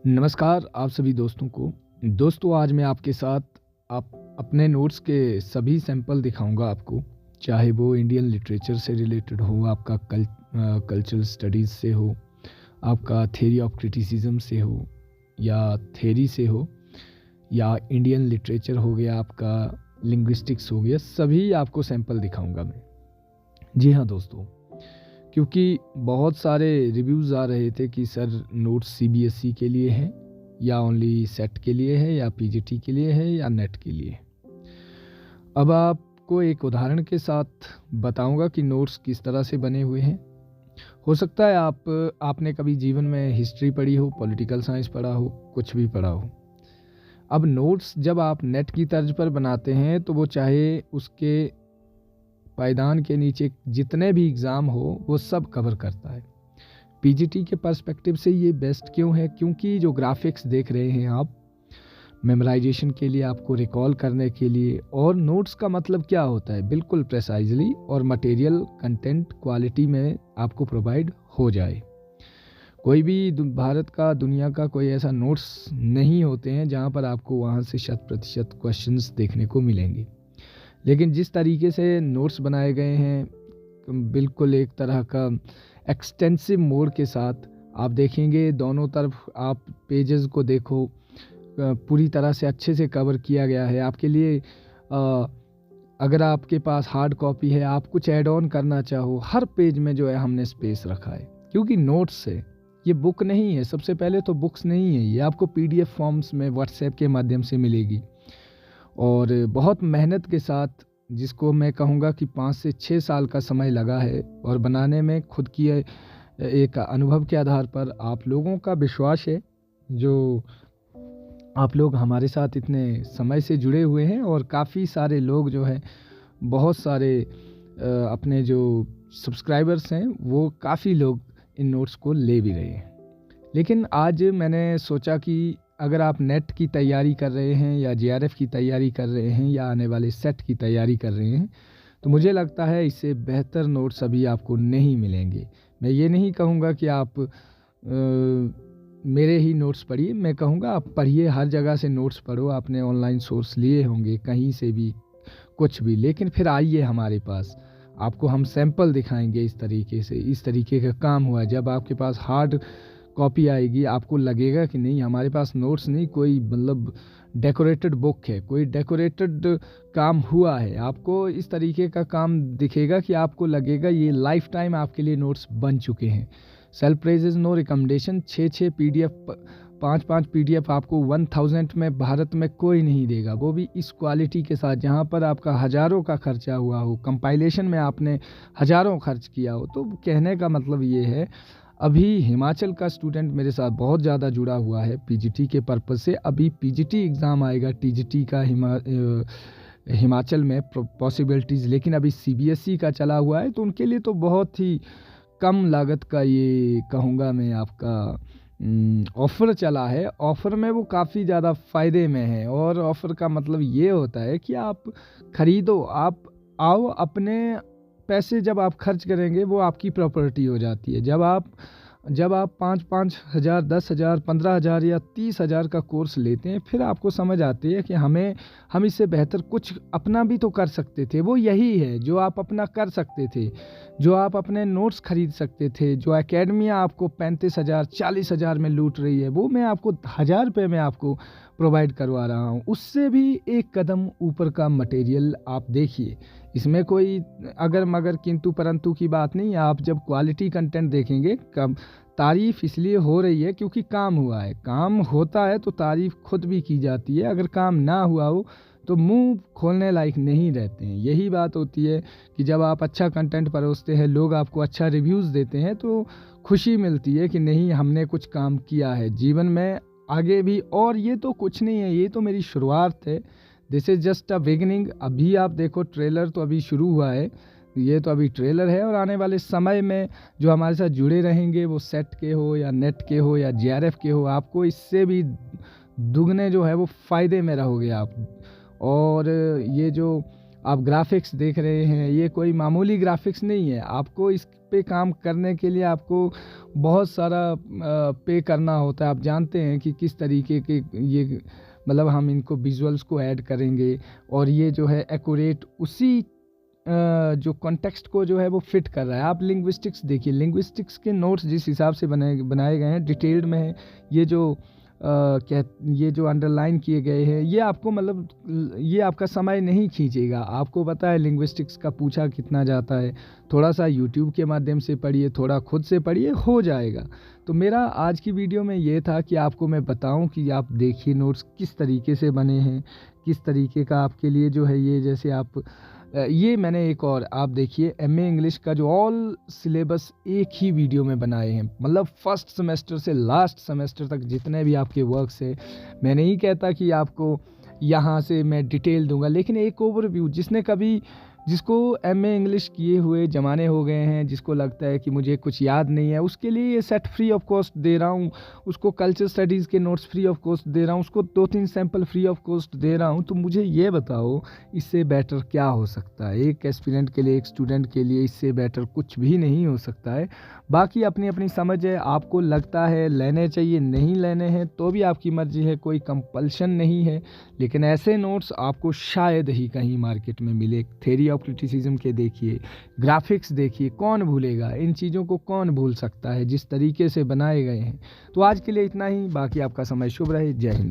नमस्कार आप सभी दोस्तों को। दोस्तों आज मैं आपके साथ आप अपने नोट्स के सभी सैंपल दिखाऊंगा आपको, चाहे वो इंडियन लिटरेचर से रिलेटेड हो, आपका कल्चरल स्टडीज़ से हो, आपका थ्योरी ऑफ क्रिटिसिज्म से हो या थ्योरी से हो, या इंडियन लिटरेचर हो गया, आपका लिंग्विस्टिक्स हो गया, सभी आपको सैंपल दिखाऊंगा मैं। जी हाँ दोस्तों, क्योंकि बहुत सारे रिव्यूज़ आ रहे थे कि सर नोट्स सीबीएसई के लिए हैं या ओनली सेट के लिए है या पीजीटी के लिए है या नेट के लिए। अब आपको एक उदाहरण के साथ बताऊंगा कि नोट्स किस तरह से बने हुए हैं। हो सकता है आपने कभी जीवन में हिस्ट्री पढ़ी हो, पॉलिटिकल साइंस पढ़ा हो, कुछ भी पढ़ा हो। अब नोट्स जब आप नेट की तर्ज पर बनाते हैं तो वो चाहे उसके पायदान के नीचे जितने भी एग्ज़ाम हो वो सब कवर करता है। पीजीटी के पर्सपेक्टिव से ये बेस्ट क्यों है? क्योंकि जो ग्राफिक्स देख रहे हैं आप, मेमोराइजेशन के लिए, आपको रिकॉल करने के लिए, और नोट्स का मतलब क्या होता है बिल्कुल प्रेसाइजली और मटेरियल कंटेंट क्वालिटी में आपको प्रोवाइड हो जाए। कोई भी भारत का, दुनिया का कोई ऐसा नोट्स नहीं होते हैं जहाँ पर आपको वहाँ से 100% क्वेश्चंस देखने को मिलेंगे। लेकिन जिस तरीके से नोट्स बनाए गए हैं बिल्कुल एक तरह का एक्सटेंसिव मोड के साथ, आप देखेंगे दोनों तरफ आप पेजेस को देखो, पूरी तरह से अच्छे से कवर किया गया है आपके लिए। अगर आपके पास हार्ड कॉपी है, आप कुछ ऐड ऑन करना चाहो, हर पेज में जो है हमने स्पेस रखा है, क्योंकि नोट्स है, ये बुक नहीं है। सबसे पहले तो बुक्स नहीं है, ये आपको पीडीएफ फॉर्म्स में व्हाट्सएप के माध्यम से मिलेगी, और बहुत मेहनत के साथ, जिसको मैं कहूँगा कि 5 से 6 साल का समय लगा है, और बनाने में खुद की एक अनुभव के आधार पर आप लोगों का विश्वास है, जो आप लोग हमारे साथ इतने समय से जुड़े हुए हैं, और काफ़ी सारे लोग जो है, बहुत सारे अपने जो सब्सक्राइबर्स हैं वो काफ़ी लोग इन नोट्स को ले भी रहे हैं। लेकिन आज मैंने सोचा कि अगर आप नेट की तैयारी कर रहे हैं या जेआरएफ की तैयारी कर रहे हैं या आने वाले सेट की तैयारी कर रहे हैं, तो मुझे लगता है इससे बेहतर नोट्स अभी आपको नहीं मिलेंगे। मैं ये नहीं कहूँगा कि आप मेरे ही नोट्स पढ़िए, मैं कहूँगा आप पढ़िए, हर जगह से नोट्स पढ़ो, आपने ऑनलाइन सोर्स लिए होंगे कहीं से भी, कुछ भी, लेकिन फिर आइए हमारे पास, आपको हम सैंपल दिखाएंगे। इस तरीके से, इस तरीके का काम हुआ है। जब आपके पास हार्ड कॉपी आएगी, आपको लगेगा कि नहीं, हमारे पास नोट्स नहीं, कोई मतलब डेकोरेटेड बुक है, कोई डेकोरेटेड काम हुआ है। आपको इस तरीके का काम दिखेगा कि आपको लगेगा ये लाइफ टाइम आपके लिए नोट्स बन चुके हैं। Self praises no recommendation, 6 PDF, 5 PDF आपको 1000 में भारत में कोई नहीं देगा, वो भी इस क्वालिटी के साथ, जहाँ पर आपका हज़ारों का खर्चा हुआ हो, कंपाइलेशन में आपने हज़ारों खर्च किया हो। तो कहने का मतलब ये है, अभी हिमाचल का स्टूडेंट मेरे साथ बहुत ज़्यादा जुड़ा हुआ है पीजीटी के पर्पज़ से। अभी पीजीटी एग्ज़ाम आएगा टीजीटी का हिमाचल में पॉसिबिलिटीज़, लेकिन अभी सीबीएसई का चला हुआ है, तो उनके लिए तो बहुत ही कम लागत का, ये कहूँगा मैं, आपका ऑफ़र चला है। ऑफ़र में वो काफ़ी ज़्यादा फ़ायदे में है, और ऑफ़र का मतलब ये होता है कि आप ख़रीदो, आप आओ, अपने पैसे जब आप खर्च करेंगे वो आपकी प्रॉपर्टी हो जाती है। जब आप 5-5 हज़ार, 10 हज़ार, 15 हज़ार या 30 हज़ार का कोर्स लेते हैं, फिर आपको समझ आती है कि हम इससे बेहतर कुछ अपना भी तो कर सकते थे। वो यही है जो आप अपना कर सकते थे, जो आप अपने नोट्स खरीद सकते थे, जो एकेडमियाँ आपको 35 हज़ार, 40 हज़ार में लूट रही है, वो मैं आपको 1000 रुपये में आपको प्रोवाइड करवा रहा हूँ। उससे भी एक कदम ऊपर का मटेरियल आप देखिए। इसमें कोई अगर मगर किंतु परंतु की बात नहीं है। आप जब क्वालिटी कंटेंट देखेंगे, कम तारीफ़ इसलिए हो रही है क्योंकि काम हुआ है। काम होता है तो तारीफ़ खुद भी की जाती है, अगर काम ना हुआ हो तो मुंह खोलने लायक नहीं रहते हैं। यही बात होती है कि जब आप अच्छा कंटेंट परोसते हैं, लोग आपको अच्छा रिव्यूज़ देते हैं, तो खुशी मिलती है कि नहीं, हमने कुछ काम किया है जीवन में आगे भी। और ये तो कुछ नहीं है, ये तो मेरी शुरुआत है, this is just a beginning. अभी आप देखो, ट्रेलर तो अभी शुरू हुआ है, ये तो अभी ट्रेलर है, और आने वाले समय में जो हमारे साथ जुड़े रहेंगे, वो सेट के हो या नेट के हो या जेआरएफ के हो, आपको इससे भी दुगने जो है वो फ़ायदे में रहोगे आप। और ये जो आप ग्राफिक्स देख रहे हैं, ये कोई मामूली ग्राफिक्स नहीं है। आपको इस पे काम करने के लिए आपको बहुत सारा पे करना होता है। आप जानते हैं कि किस तरीके के ये मतलब हम इनको विजुअल्स को ऐड करेंगे और ये जो है एक्यूरेट उसी जो कॉन्टेक्स्ट को जो है वो फिट कर रहा है। आप लिंग्विस्टिक्स देखिए, लिंग्विस्टिक्स के नोट्स जिस हिसाब से बनाए गए हैं डिटेल्ड में है। ये जो ये जो अंडरलाइन किए गए हैं ये आपको मतलब ये आपका समय नहीं खींचेगा। आपको पता है लिंग्विस्टिक्स का पूछा कितना जाता है। थोड़ा सा यूट्यूब के माध्यम से पढ़िए, थोड़ा खुद से पढ़िए, हो जाएगा। तो मेरा आज की वीडियो में ये था कि आपको मैं बताऊं कि आप देखिए नोट्स किस तरीके से बने हैं, किस तरीके का आपके लिए जो है ये जैसे आप ये मैंने एक और आप देखिए एमए इंग्लिश का जो ऑल सिलेबस एक ही वीडियो में बनाए हैं। मतलब फर्स्ट सेमेस्टर से लास्ट सेमेस्टर तक जितने भी आपके वर्क्स हैं, मैं नहीं कहता कि आपको यहाँ से मैं डिटेल दूंगा, लेकिन एक ओवरव्यू जिसको एमए इंग्लिश किए हुए ज़माने हो गए हैं, जिसको लगता है कि मुझे कुछ याद नहीं है, उसके लिए ये सेट फ्री ऑफ कॉस्ट दे रहा हूँ। उसको कल्चर स्टडीज़ के नोट्स फ्री ऑफ कॉस्ट दे रहा हूँ, उसको 2-3 सैंपल फ्री ऑफ कॉस्ट दे रहा हूँ। तो मुझे ये बताओ इससे बेटर क्या हो सकता है? एक एस्पिरेंट के लिए, एक स्टूडेंट के लिए इससे बेटर कुछ भी नहीं हो सकता है। बाकी अपनी अपनी समझ है, आपको लगता है लेने चाहिए, नहीं लेने हैं तो भी आपकी मर्जी है, कोई कंपल्शन नहीं है। लेकिन ऐसे नोट्स आपको शायद ही कहीं मार्केट में मिले। थ्योरी ऑफ क्रिटिसिज्म के देखिए, ग्राफिक्स देखिए, कौन भूलेगा इन चीज़ों को? कौन भूल सकता है जिस तरीके से बनाए गए हैं। तो आज के लिए इतना ही, बाकी आपका समय शुभ रहे। जय हिंद।